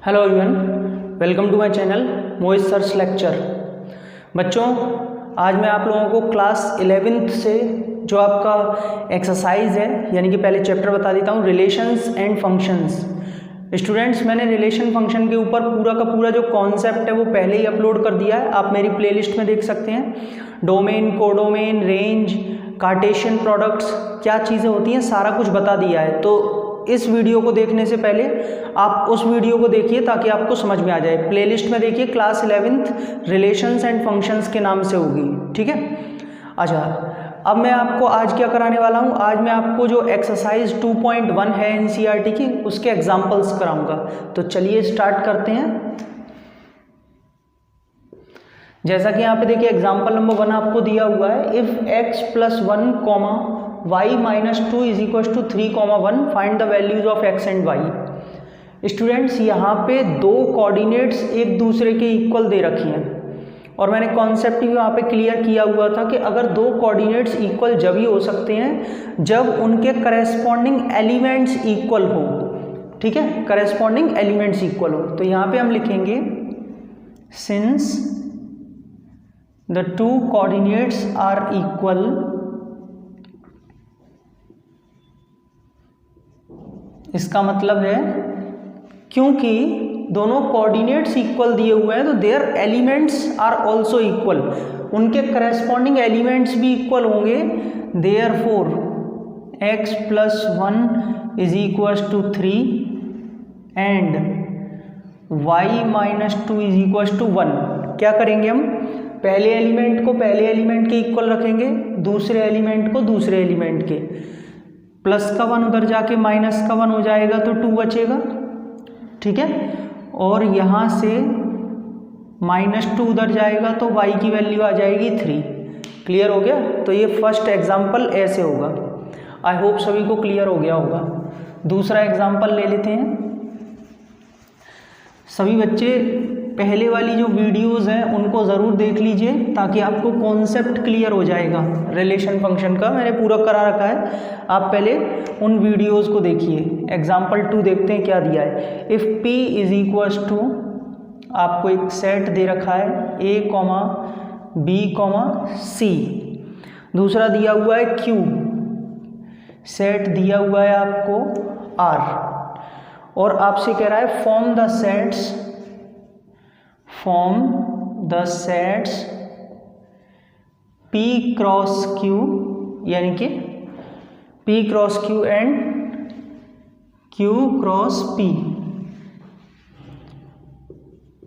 Hello everyone, welcome to my channel Mohit sir's lecture. बच्चों, आज मैं आप लोगों को क्लास 11th से जो आपका एक्सरसाइज है यानी कि पहले चैप्टर बता देता हूँ, रिलेशंस एंड फंक्शंस। स्टूडेंट्स, मैंने रिलेशन फंक्शन के ऊपर पूरा का पूरा जो कॉन्सेप्ट है वो पहले ही अपलोड कर दिया है, आप मेरी प्लेलिस्ट में देख सकते हैं। Domain, codomain, range, Cartesian products, क्या चीज़ें होती हैं, सारा कुछ बता दिया है। तो इस वीडियो को देखने से पहले आप उस वीडियो को देखिए ताकि आपको समझ में आ जाए। प्लेलिस्ट में देखिए, class 11th relations and functions के नाम से होगी, ठीक है। अच्छा, अब मैं आपको आज क्या कराने वाला हूँ, आज मैं आपको जो एक्सरसाइज 2.1 है एनसीईआरटी की, उसके एग्जाम्पल्स कराऊंगा। तो चलिए स्टार्ट करते हैं। जैसा कि यहाँ पे देखिए एग्जाम्पल नंबर 1 आपको दिया हुआ है, if x + 1, y - 2 = 3, 1 find the values of x and y। Students, यहाँ पे दो कोऑर्डिनेट्स एक दूसरे के इक्वल दे रखी हैं और मैंने कॉन्सेप्ट भी वहाँ पे क्लियर किया हुआ था कि अगर दो कोऑर्डिनेट्स इक्वल जब ही हो सकते हैं जब उनके करस्पॉन्डिंग एलिमेंट्स इक्वल हो, ठीक है, करस्पॉन्डिंग एलिमेंट्स इक्वल हो। तो यहाँ पे हम लिखेंगे since the two coordinates are equal, इसका मतलब है क्योंकि दोनों कोऑर्डिनेट्स इक्वल दिए हुए हैं तो their elements are also equal, उनके करस्पॉन्डिंग एलिमेंट्स भी इक्वल होंगे। Therefore x + 1 = 3 and y - 2 = 1। क्या करेंगे हम, पहले एलिमेंट को पहले एलिमेंट के इक्वल रखेंगे, दूसरे एलिमेंट को दूसरे एलिमेंट के। प्लस का 1 उधर जाके माइनस का 1 हो जाएगा तो 2 बचेगा, ठीक है। और यहाँ से -2 उधर जाएगा तो y की वैल्यू आ जाएगी 3। क्लियर हो गया। तो ये फर्स्ट एग्जाम्पल ऐसे होगा। आई होप सभी को क्लियर हो गया होगा। दूसरा एग्जाम्पल ले लेते हैं। सभी बच्चे पहले वाली जो वीडियोस हैं उनको ज़रूर देख लीजिए ताकि आपको कॉन्सेप्ट क्लियर हो जाएगा। रिलेशन फंक्शन का मैंने पूरा करा रखा है, आप पहले उन वीडियोस को देखिए। एग्जाम्पल 2 देखते हैं क्या दिया है। इफ़ P = आपको एक सेट दे रखा है A, B, C। दूसरा दिया हुआ है Q, सेट दिया हुआ है आपको R, और आपसे कह रहा है form the sets P × Q, यानी कि P × Q and Q × P।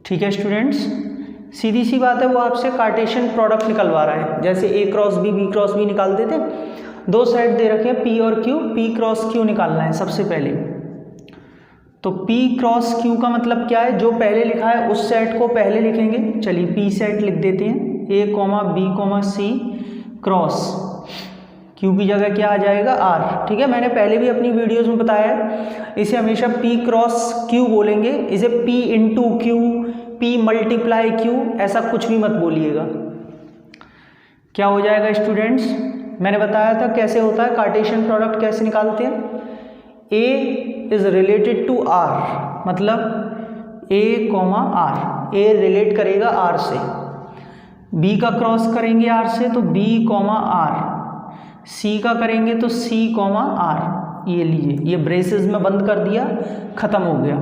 ठीक है स्टूडेंट्स, सीधी सी बात है, वो आपसे कार्टेशियन प्रोडक्ट निकलवा रहा है। जैसे A × B, B × B निकालते थे। दो सेट दे रखे हैं P और Q, P × Q निकालना है सबसे पहले। तो P × Q का मतलब क्या है, जो पहले लिखा है उस सेट को पहले लिखेंगे। चलिए P सेट लिख देते हैं, A, B, C cross Q की जगह क्या आ जाएगा R, ठीक है। मैंने पहले भी अपनी वीडियोस में बताया है, इसे हमेशा P × Q बोलेंगे, इसे P × Q, P × Q, ऐसा कुछ भी मत बोलिएगा। क्या हो जाएगा स्टूडेंट्स, मैंने बताया था कैसे होता है कार्टेशियन प्रोडक्ट, कैसे निकालते हैं। A is related to R, मतलब A, R, A रिलेट करेगा R से। B का क्रॉस करेंगे R से तो B, R, C का करेंगे तो C, R। ये लीजिए, ये ब्रेसेस में बंद कर दिया, खत्म हो गया।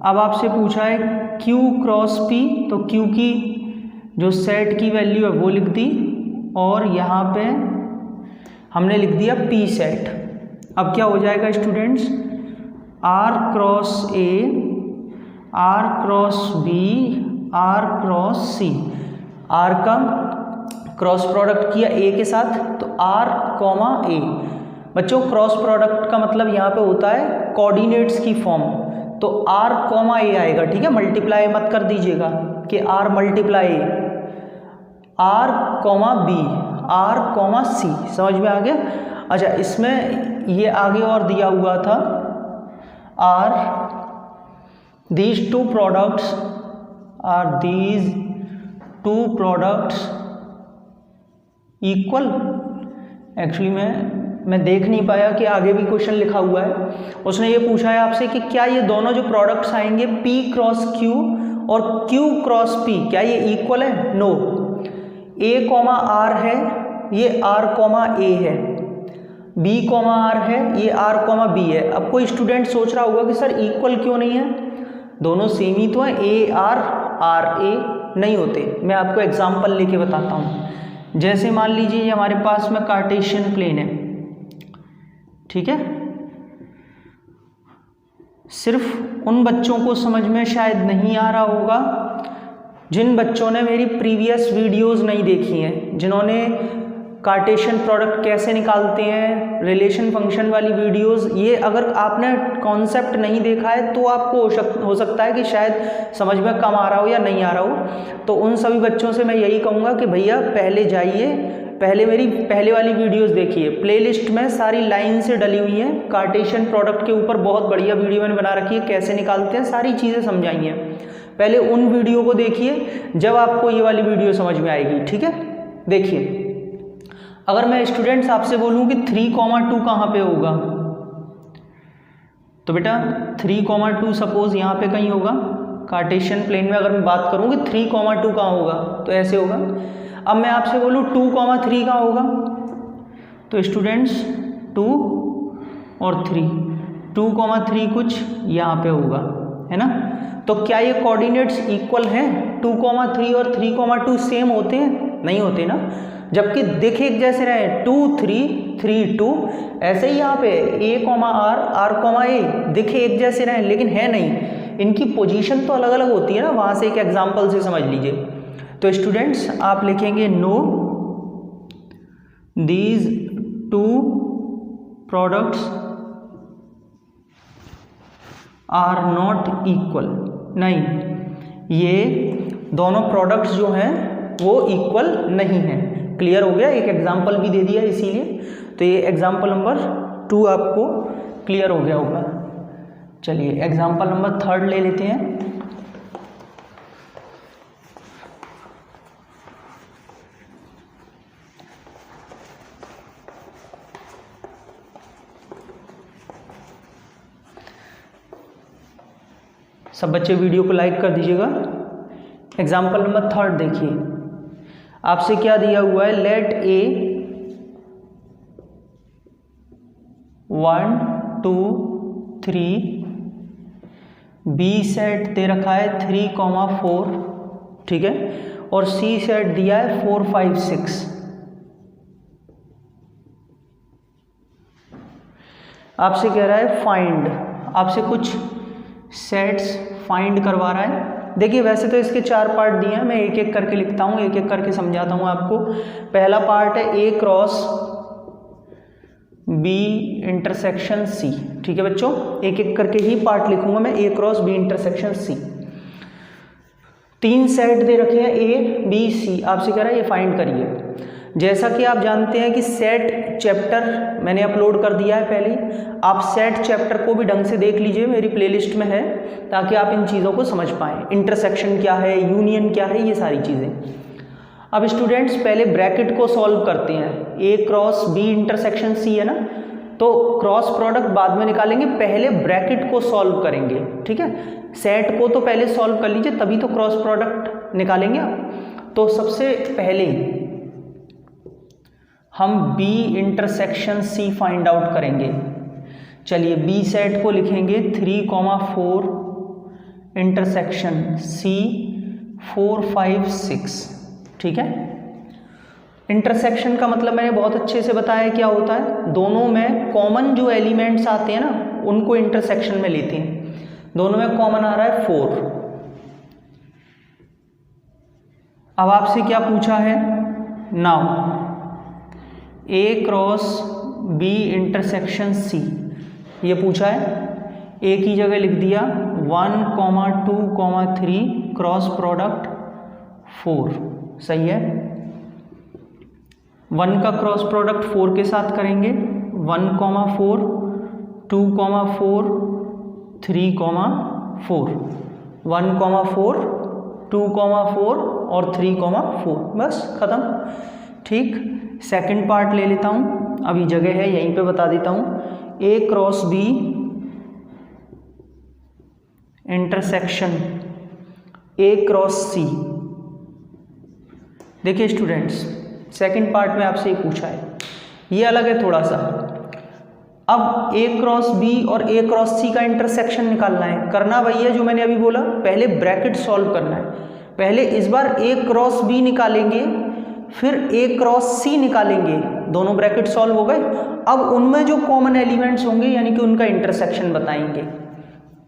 अब आपसे पूछा है Q × P, तो Q की जो सेट की वैल्यू है वो लिख दी और यहाँ पे हमने लिख दिया P सेट। अब क्या हो जाएगा students, R × A, R × B, R × C। R का क्रॉस प्रोडक्ट किया A के साथ तो R, A। बच्चों, क्रॉस प्रोडक्ट का मतलब यहाँ पे होता है कोऑर्डिनेट्स की फॉर्म, तो R, A आएगा, ठीक है। मल्टीप्लाई मत कर दीजिएगा कि R × R, B, R, C। समझ में आ गया। अच्छा, इसमें ये आगे और दिया हुआ था these two products equal। Actually मैं मैं देख नहीं पाया कि आगे भी क्वेश्चन लिखा हुआ है। उसने ये पूछा है आपसे कि क्या ये दोनों जो प्रोडक्ट्स आएंगे P क्रॉस Q और Q क्रॉस P, क्या ये इक्वल है? नो। A कॉमा R है, ये R कॉमा A है, B कॉमा R है, ये R कॉमा B है। अब कोई स्टूडेंट सोच रहा होगा कि सर इक्वल क्यों नहीं है, दोनों सेम ही तो हैं, A R R A नहीं होते। मैं आपको एग्जांपल लेके बताता हूँ। जैसे मान लीजिए ये हमारे पास में कार्टेशियन प्लेन है, ठीक है। सिर्फ उन बच्चों को समझ में शायद नहीं आ रहा होगा जिन बच्चों ने मेरी प्रीवियस वीडियोस नहीं देखी हैं, जिन्होंने कार्टेशियन प्रोडक्ट कैसे निकालते हैं, रिलेशन फंक्शन वाली वीडियोस, ये अगर आपने कॉन्सेप्ट नहीं देखा है तो आपको हो सकता है कि शायद समझ में कम आ रहा हो या नहीं आ रहा हो। तो उन सभी बच्चों से मैं यही कहूँगा कि भैया पहले जाइए, पहले मेरी पहले वाली वीडियोस देखिए, प्लेलिस्ट में सारी लाइन से डली हुई हैं। कार्टेशियन प्रोडक्ट के ऊपर बहुत बढ़िया वीडियो मैंने बना रखी है, कैसे निकालते हैं, सारी चीज़ें समझाई हैं। पहले उन वीडियो को देखिए, जब आपको ये वाली वीडियो समझ में आएगी, ठीक है। देखिए, अगर मैं स्टूडेंट्स आपसे बोलूं कि 3,2 कहाँ पे होगा, तो बेटा 3,2 सपोज यहाँ पे कहीं होगा। कार्टेशियन प्लेन में अगर मैं बात करूँ कि 3,2 कहाँ होगा, तो ऐसे होगा। अब मैं आपसे बोलूँ 2,3 कहाँ होगा, तो स्टूडेंट्स 2 और 3, 2,3 कुछ यहाँ पे होगा, है ना। तो क्या ये कोऑर्डिनेट्स इक्वल हैं? 2,3 और 3,2 सेम होते हैं? नहीं होते ना, जबकि दिख एक जैसे रहे 2 3 3 2, ऐसे ही यहाँ पे A R R A दिखे एक जैसे रहे, लेकिन है नहीं, इनकी पोजीशन तो अलग अलग होती है ना। वहाँ से एक एग्जांपल से समझ लीजिए। तो स्टूडेंट्स आप लिखेंगे no these two products are not equal, नहीं, ये दोनों प्रोडक्ट्स जो हैं वो इक्वल नहीं हैं। क्लियर हो गया, एक एग्जाम्पल भी दे दिया इसीलिए। तो ये एग्जाम्पल नंबर 2 आपको क्लियर हो गया होगा। चलिए एग्जाम्पल नंबर 3 ले लेते हैं। सब बच्चे वीडियो को लाइक कर दीजिएगा। एग्जाम्पल नंबर 3 देखिए, आपसे क्या दिया हुआ है, लेट A 1 2 3, B सेट दे रखा है 3,4, ठीक है, और C सेट दिया है 4 5 6। आपसे कह रहा है फाइंड, आपसे कुछ सेट्स फाइंड करवा रहा है। देखिए वैसे तो इसके 4 पार्ट दिए हैं, मैं एक एक करके लिखता हूँ, एक एक करके समझाता हूँ आपको। पहला पार्ट है A cross B intersection C, ठीक है बच्चों, एक एक करके ही पार्ट लिखूंगा मैं। A cross B intersection C, 3 set दे रखे हैं A B C, आपसे कह रहा है ये फाइंड करिए। जैसा कि आप जानते हैं कि सेट चैप्टर मैंने अपलोड कर दिया है पहले, आप सेट चैप्टर को भी ढंग से देख लीजिए, मेरी प्लेलिस्ट में है, ताकि आप इन चीज़ों को समझ पाएँ। इंटरसेक्शन क्या है, यूनियन क्या है, ये सारी चीज़ें। अब स्टूडेंट्स पहले ब्रैकेट को सॉल्व करते हैं। A cross B intersection C है ना, तो क्रॉस प्रोडक्ट बाद में निकालेंगे, पहले ब्रैकेट को सॉल्व करेंगे, ठीक है। सेट को तो पहले सॉल्व कर लीजिए, तभी तो क्रॉस प्रोडक्ट निकालेंगे। तो सबसे पहले हम B intersection C find out करेंगे। चलिए B सेट को लिखेंगे 3,4 इंटरसेक्शन C 4 5 6, ठीक है। इंटरसेक्शन का मतलब मैंने बहुत अच्छे से बताया क्या होता है, दोनों में कॉमन जो एलिमेंट्स आते हैं ना, उनको इंटरसेक्शन में लेते हैं। दोनों में कॉमन आ रहा है 4। अब आपसे क्या पूछा है, now A cross B intersection C, ये पूछा है। A की जगह लिख दिया 1, 2, 3 क्रॉस प्रोडक्ट 4, सही है। 1 का क्रॉस प्रोडक्ट 4 के साथ करेंगे, 1, 4, 2, 4, 3, 4, 1, 4, 2, 4 और 3, 4, बस खत्म, ठीक। सेकंड पार्ट ले लेता हूँ। अभी जगह है यहीं पे बता देता हूँ। A cross B intersection A cross C. देखिए स्टूडेंट्स, सेकंड पार्ट में आपसे ये पूछा है, ये अलग है थोड़ा सा। अब ए क्रॉस बी और ए क्रॉस सी का इंटरसेक्शन निकालना है। करना वही है जो मैंने अभी बोला, पहले ब्रैकेट सॉल्व करना है। पहले इस बार ए क्रॉस बी निकालेंगे, फिर ए क्रॉस सी निकालेंगे, दोनों ब्रैकेट सॉल्व हो गए। अब उनमें जो कॉमन एलिमेंट्स होंगे यानी कि उनका इंटरसेक्शन बताएंगे।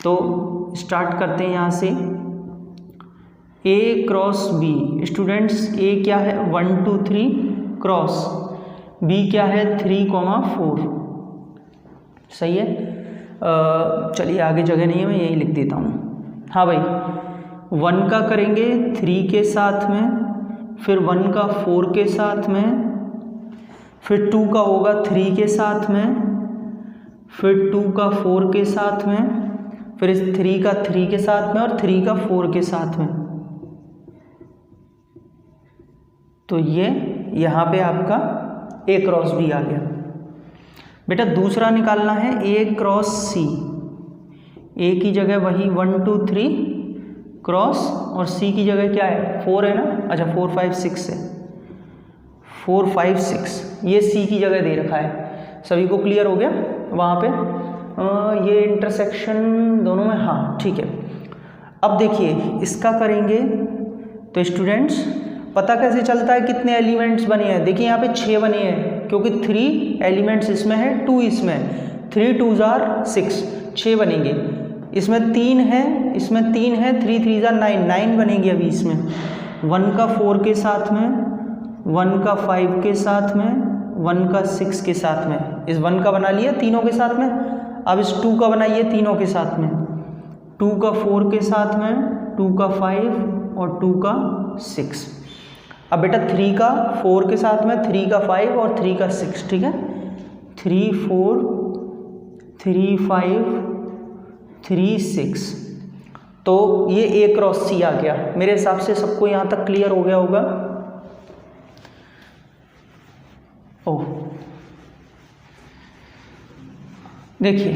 तो स्टार्ट करते हैं यहाँ से। ए क्रॉस बी, स्टूडेंट्स ए क्या है 1 2 3 क्रॉस बी क्या है 3,4। सही है। चलिए आगे जगह नहीं है, मैं यही लिख देता हूँ। हाँ भाई, 1 का करेंगे 3 के साथ में, फिर 1 का 4 के साथ में, फिर 2 का होगा 3 के साथ में, फिर 2 का 4 के साथ में, फिर इस 3 का 3 के साथ में और 3 का 4 के साथ में। तो ये यहाँ पे आपका ए क्रॉस बी आ गया। बेटा दूसरा निकालना है ए क्रॉस सी। ए की जगह वही 1 2 3 क्रॉस और सी की जगह क्या है 4 है ना। अच्छा 4 5 6 है, 4 5 6 ये सी की जगह दे रखा है। सभी को क्लियर हो गया वहाँ पे? ये इंटरसेक्शन दोनों में, हाँ ठीक है। अब देखिए इसका करेंगे तो स्टूडेंट्स पता कैसे चलता है कितने एलिमेंट्स बने हैं। देखिए यहाँ पे 6 बने हैं क्योंकि 3 एलिमेंट्स इसमें है, 2 इसमें है। 3 2s are 6, 6 बनेंगे। इसमें 3 है, इसमें 3 है, 3 3s are 9, 9 बनेंगे अभी इसमें। 1 का 4 के साथ में, 1 का 5 के साथ में, 1 का 6 के साथ में। इस 1 का बना लिया तीनों के साथ में। अब इस 2 का बनाइए तीनों के साथ में, 2 का 4 के साथ में, 2 का 5 और 2 का 6। अब बेटा 3 का 4 के साथ में, 3 का 5 और 3 का 6, ठीक है। 3 4 3 5 3 6। तो ये ए क्रॉस सी आ गया। मेरे हिसाब से सबको यहाँ तक क्लियर हो गया होगा। ओह देखिए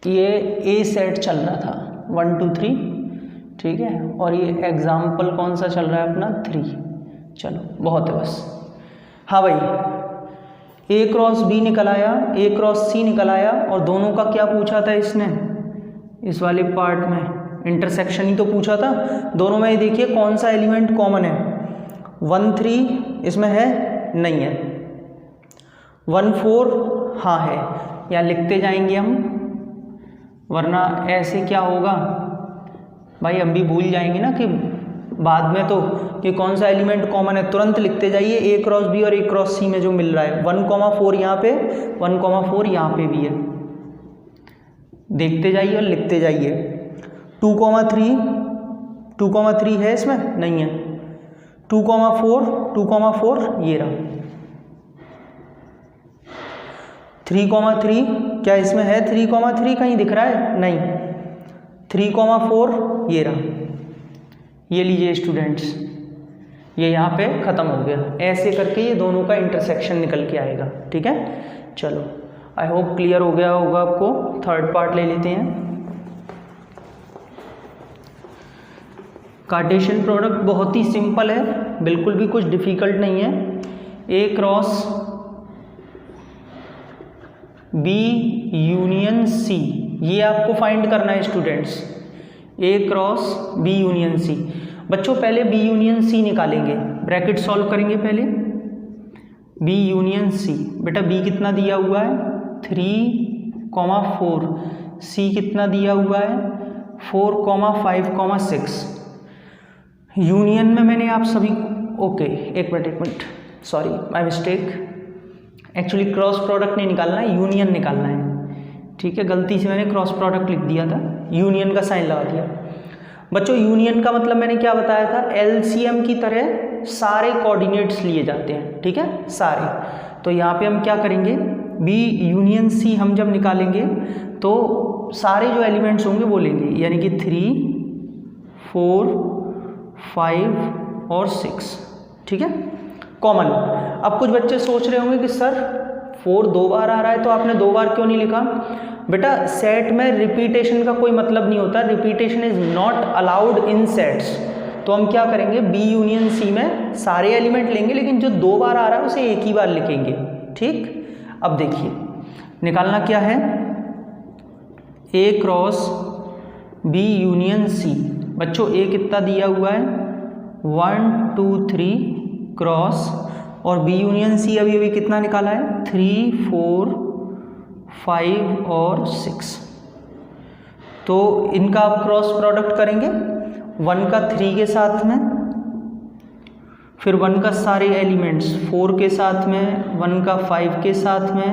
ये ए सेट चल रहा था 1 2 3, ठीक है, और ये एग्जाम्पल कौन सा चल रहा है अपना 3। चलो बहुत है बस। हाँ भाई, ए क्रॉस बी निकल आया, ए क्रॉस सी निकल आया, और दोनों का क्या पूछा था इसने इस वाले पार्ट में? इंटरसेक्शन ही तो पूछा था। दोनों में ये देखिए कौन सा एलिमेंट कॉमन है। 1 3 इसमें है, नहीं है। 1 4 हाँ है, या लिखते जाएंगे हम, वरना ऐसे क्या होगा भाई, हम भी भूल जाएंगे ना कि बाद में तो कि कौन सा एलिमेंट कॉमन है। तुरंत लिखते जाइए ए क्रॉस बी और ए क्रॉस सी में जो मिल रहा है। 1,4 यहाँ पे, 1,4 यहाँ पे भी है। देखते जाइए और लिखते जाइए। 2,3 है इसमें, नहीं है। 2,4 ये रहा। 3,3 क्या इसमें है? 3,3 कहीं दिख रहा है? नहीं। 3,4 ये रहा। ये लीजिए स्टूडेंट्स, ये यहाँ पे ख़त्म हो गया। ऐसे करके ये दोनों का इंटरसेक्शन निकल के आएगा, ठीक है। चलो आई होप क्लियर हो गया होगा आपको। थर्ड पार्ट ले लेते हैं। कार्टेशियन प्रोडक्ट बहुत ही सिंपल है, बिल्कुल भी कुछ डिफ़िकल्ट नहीं है। A cross B union C, ये आपको फाइंड करना है स्टूडेंट्स। ए क्रॉस बी यूनियन सी। बच्चों पहले बी यूनियन सी निकालेंगे, ब्रैकेट सॉल्व करेंगे पहले। बी यूनियन सी, बेटा बी कितना दिया हुआ है 3,4, सी कितना दिया हुआ है 4,5,6। यूनियन में मैंने आप सभी, ओके एक minute, sorry my mistake. Actually cross product नहीं निकालना है, यूनियन निकालना है, ठीक है। गलती से मैंने क्रॉस प्रोडक्ट लिख दिया था, यूनियन का साइन लगा दिया। बच्चों यूनियन का मतलब मैंने क्या बताया था, एलसीएम की तरह सारे कोऑर्डिनेट्स लिए जाते हैं, ठीक है, सारे। तो यहाँ पे हम क्या करेंगे, बी यूनियन सी हम जब निकालेंगे तो सारे जो एलिमेंट्स होंगे वो लेंगे, यानी कि 3 4 5 और 6, ठीक है। कॉमन। अब कुछ बच्चे सोच रहे होंगे कि सर 4 2 बार आ रहा है तो आपने 2 बार क्यों नहीं लिखा? बेटा सेट में रिपीटेशन का कोई मतलब नहीं होता, repetition is not allowed in sets. तो हम क्या करेंगे, बी यूनियन सी में सारे एलिमेंट लेंगे, लेकिन जो 2 बार आ रहा है उसे एक ही बार लिखेंगे। ठीक, अब देखिए निकालना क्या है, A cross B union C. बच्चों ए कितना दिया हुआ है 1 2 3 क्रॉस, और बी यूनियन सी अभी अभी कितना निकाला है 3 4 5 और 6। तो इनका आप क्रॉस प्रोडक्ट करेंगे, 1 का 3 के साथ में, फिर 1 का सारे एलिमेंट्स 4 के साथ में, 1 का 5 के साथ में,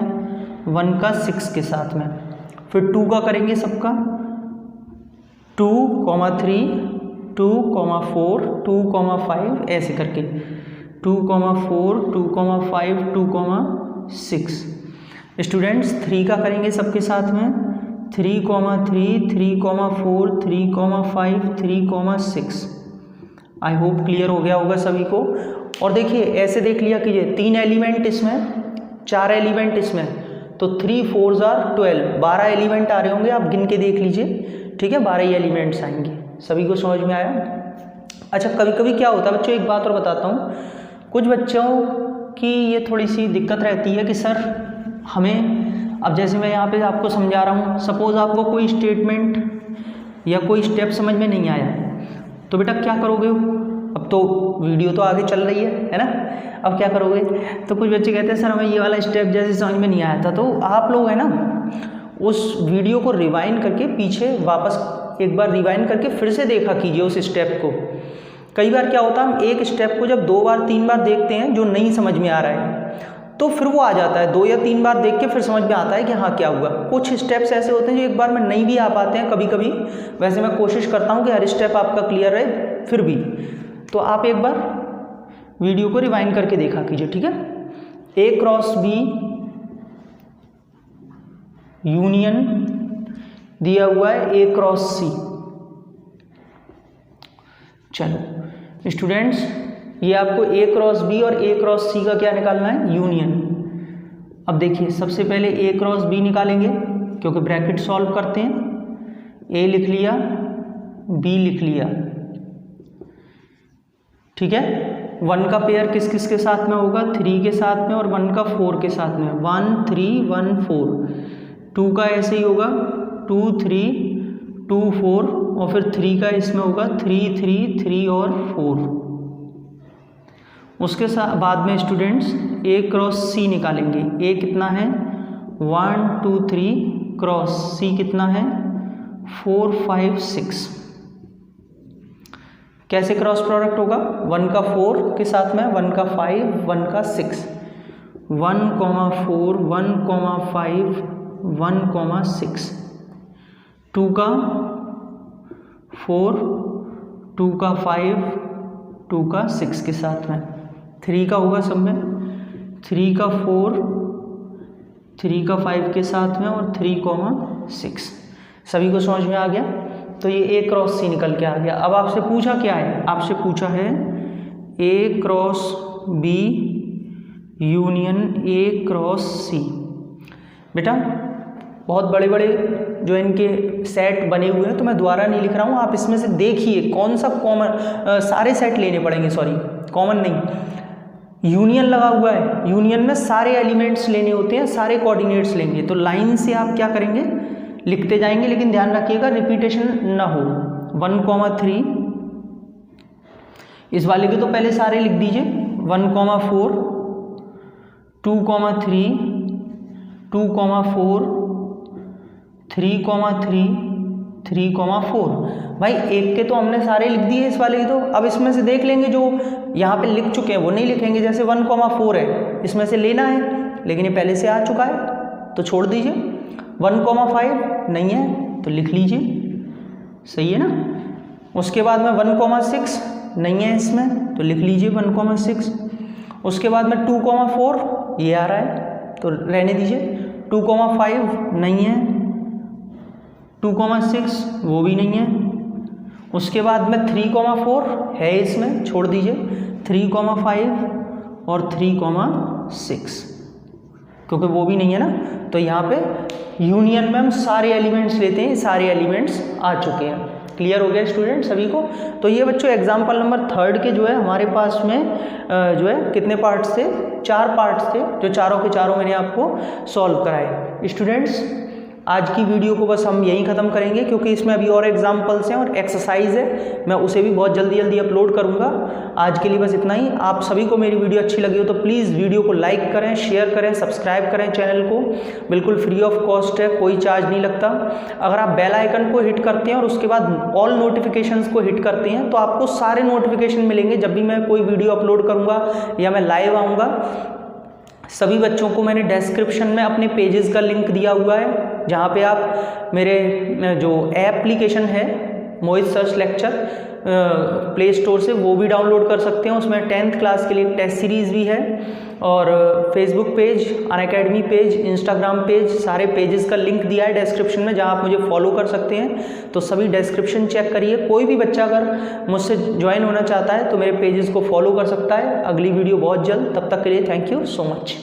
1 का 6 के साथ में, फिर 2 का करेंगे सबका 2, 3, 2, 4, 2, 5 ऐसे करके 2, 4, 2, 5, 2, 6। स्टूडेंट्स 3 का करेंगे सबके साथ में 3, 3, 3, 4, 3, 5, 3, 6। आई होप क्लियर हो गया होगा सभी को। और देखिए ऐसे देख लिया कीजिए 3 एलिमेंट इसमें, 4 एलिमेंट इसमें, तो 3 4 12, 12 एलिमेंट आ रहे होंगे, आप गिन के देख लीजिए। ठीक है, 12 ही एलिमेंट्स आएंगे। सभी को समझ में आया? अच्छा, कभी कभी क्या होता है बच्चों, एक बात और बताता हूँ, कुछ बच्चों की ये थोड़ी सी दिक्कत रहती है कि सर हमें, अब जैसे मैं यहाँ पे आपको समझा रहा हूँ, सपोज़ आपको कोई स्टेटमेंट या कोई स्टेप समझ में नहीं आया, तो बेटा क्या करोगे? अब तो वीडियो तो आगे चल रही है ना, अब क्या करोगे? तो कुछ बच्चे कहते हैं सर हमें ये वाला स्टेप जैसे समझ में नहीं आया था, तो आप लोग है ना उस वीडियो को रिवाइंड करके पीछे वापस एक बार रिवाइंड करके फिर से देखा कीजिए उस स्टेप को। कई बार क्या होता है, हम एक स्टेप को जब 2 बार 3 बार देखते हैं जो नहीं समझ में आ रहा है, तो फिर वो आ जाता है, 2 या 3 बार देख के फिर समझ में आता है कि हाँ क्या हुआ। कुछ स्टेप्स ऐसे होते हैं जो एक बार में नहीं भी आ पाते हैं कभी कभी, वैसे मैं कोशिश करता हूँ कि हर स्टेप आपका क्लियर रहे, फिर भी तो आप एक बार वीडियो को रिवाइंड करके देखा कीजिए। ठीक है, ए क्रॉस बी यूनियन दिया हुआ है ए क्रॉस सी। चलो स्टूडेंट्स, ये आपको ए क्रॉस बी और ए क्रॉस सी का क्या निकालना है, यूनियन। अब देखिए सबसे पहले ए क्रॉस बी निकालेंगे, क्योंकि ब्रैकेट सॉल्व करते हैं। ए लिख लिया, बी लिख लिया। ठीक है, 1 का पेयर किस किस के साथ में होगा, 3 के साथ में, और 1 का 4 के साथ में, 1 3 1 4। 2 का ऐसे ही होगा 2 3 2 4, और फिर 3 का इसमें होगा 3 3 3 और 4। उसके साथ बाद में स्टूडेंट्स ए क्रॉस सी निकालेंगे। ए कितना है 1 2 3 क्रॉस सी कितना है 4 5 6। कैसे क्रॉस प्रोडक्ट होगा, 1 का 4 के साथ में, 1 का 5, 1 का 6, 1 4 1 5 1 6, 2 का 4 2 का 5 2 का 6 के साथ में, 3 का होगा सब में, 3 का 4 3 का 5 के साथ में, और 3 6। सभी को समझ में आ गया? तो ये ए क्रॉस सी निकल के आ गया। अब आपसे पूछा क्या है, आपसे पूछा है A cross B union A cross C. बेटा बहुत बड़े बड़े जो इनके सेट बने हुए हैं, तो मैं दोबारा नहीं लिख रहा हूँ, आप इसमें से देखिए कौन सा कॉमन, सारे सेट लेने पड़ेंगे, सॉरी कॉमन नहीं, यूनियन लगा हुआ है, यूनियन में सारे एलिमेंट्स लेने होते हैं, सारे कोऑर्डिनेट्स लेंगे। तो लाइन से आप क्या करेंगे, लिखते जाएंगे, लेकिन ध्यान रखिएगा रिपीटेशन ना हो। 1 3, इस वाले के तो पहले सारे लिख दीजिए, 1 4 2 3 2 4 3 3 3 4। भाई एक के तो हमने सारे लिख दिए, इस वाले के तो अब इसमें से देख लेंगे, जो यहाँ पे लिख चुके हैं वो नहीं लिखेंगे। जैसे 1 4 है, इसमें से लेना है, लेकिन ये पहले से आ चुका है तो छोड़ दीजिए। 1 5 नहीं है तो लिख लीजिए, सही है ना। उसके बाद में 1 6 नहीं है इसमें तो लिख लीजिए 1 6। उसके बाद में 2 4 ये आ रहा है तो रहने दीजिए। 2 5 नहीं है, 2 6 वो भी नहीं है। उसके बाद में 3 4 है इसमें, छोड़ दीजिए। 3 5 और 3,6, क्योंकि वो भी नहीं है ना, तो यहाँ पे यूनियन में हम सारे एलिमेंट्स लेते हैं, सारे एलिमेंट्स आ चुके हैं। क्लियर हो गया स्टूडेंट सभी को? तो ये बच्चों एग्जाम्पल नंबर 3 के जो है हमारे पास में जो है कितने पार्ट्स थे, 4 पार्ट्स थे, जो चारों के चारों मैंने आपको सॉल्व कराए। स्टूडेंट्स आज की वीडियो को बस हम यहीं ख़त्म करेंगे, क्योंकि इसमें अभी और एग्जाम्पल्स हैं और एक्सरसाइज है, मैं उसे भी बहुत जल्दी जल्दी अपलोड करूँगा। आज के लिए बस इतना ही। आप सभी को मेरी वीडियो अच्छी लगी हो तो प्लीज़ वीडियो को लाइक करें, शेयर करें, सब्सक्राइब करें चैनल को, बिल्कुल फ्री ऑफ कॉस्ट है, कोई चार्ज नहीं लगता। अगर आप बेल आइकन को हिट करते हैं और उसके बाद ऑल नोटिफिकेशंस को हिट करते हैं तो आपको सारे नोटिफिकेशन मिलेंगे जब भी मैं कोई वीडियो अपलोड करूँगा या मैं लाइव आऊँगा। सभी बच्चों को मैंने डिस्क्रिप्शन में अपने पेजेस का लिंक दिया हुआ है, जहाँ पे आप मेरे जो एप्लीकेशन है मोहित सर्च लेक्चर प्ले स्टोर से वो भी डाउनलोड कर सकते हैं। उसमें 10th क्लास के लिए टेस्ट सीरीज़ भी है, और Facebook page, Unacademy page, Instagram page, सारे पेजेस का लिंक दिया है डिस्क्रिप्शन में, जहाँ आप मुझे फॉलो कर सकते हैं। तो सभी डिस्क्रिप्शन चेक करिए। कोई भी बच्चा अगर मुझसे ज्वाइन होना चाहता है तो मेरे पेजेस को फॉलो कर सकता है। अगली वीडियो बहुत जल्द, तब तक के लिए थैंक यू सो मच।